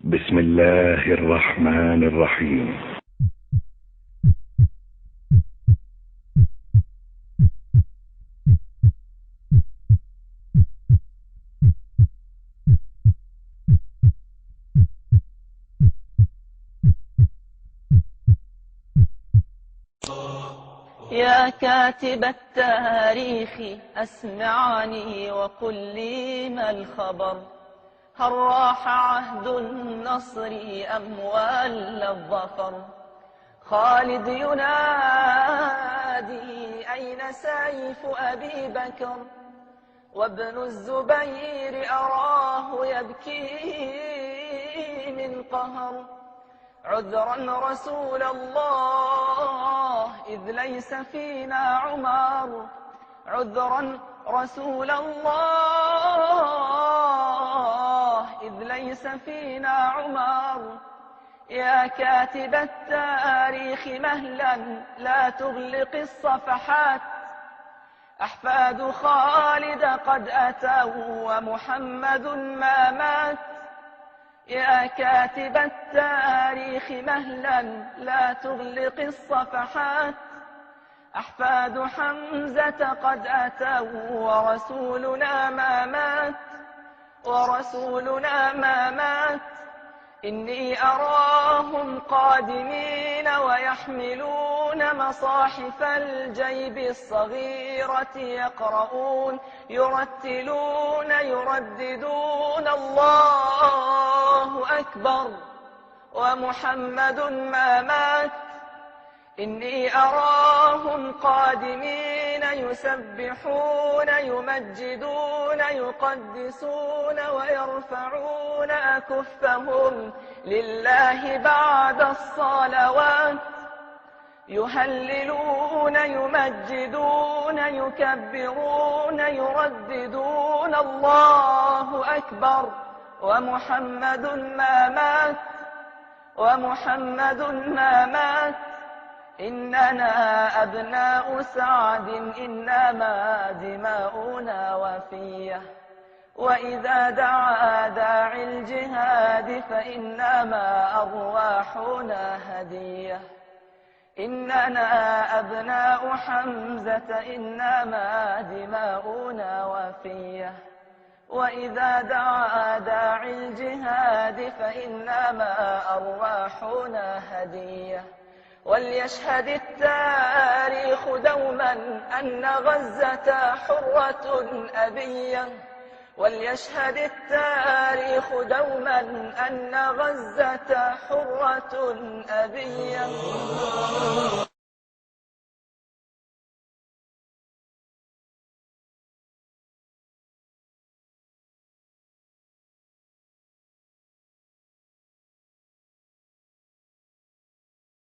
بسم الله الرحمن الرحيم. يا كاتب التاريخ أسمعني وقل لي ما الخبر؟ هل راح عهد النصر أم ولى الظفر؟ خالد ينادي أين سيف أبي بكر؟ وابن الزبير أراه يبكي من قهر. عذرا رسول الله إذ ليس فينا عمر، عذرا رسول الله إذ ليس فينا عمر. يا كاتب التاريخ مهلا لا تغلق الصفحات، أحفاد خالد قد أتوا ومحمد ما مات. يا كاتب التاريخ مهلا لا تغلق الصفحات، أحفاد حمزة قد أتوا ورسولنا ما مات، ورسولنا ما مات. إني أراهم قادمين ويحملون مصاحف الجيب الصغيرة، يقرؤون يرتلون يرددون الله أكبر ومحمد ما مات. إني أراهم قادمين يسبحون يمجدون يقدسون ويرفعون أكفهم لله بعد الصلوات، يهللون يمجدون يكبرون يرددون الله أكبر ومحمد ما مات، ومحمد ما مات. إننا أبناء سعد إنما دماؤنا وفية، وإذا دعا داعي الجهاد فإنما أرواحنا هدية. إننا أبناء حمزة إنما دماؤنا وفية، وإذا دعا داعي الجهاد فإنما أرواحنا هدية. وليشهد التاريخ دوما أن غزة حرة أبية، وليشهد التاريخ دوما أن غزة حرة أبية.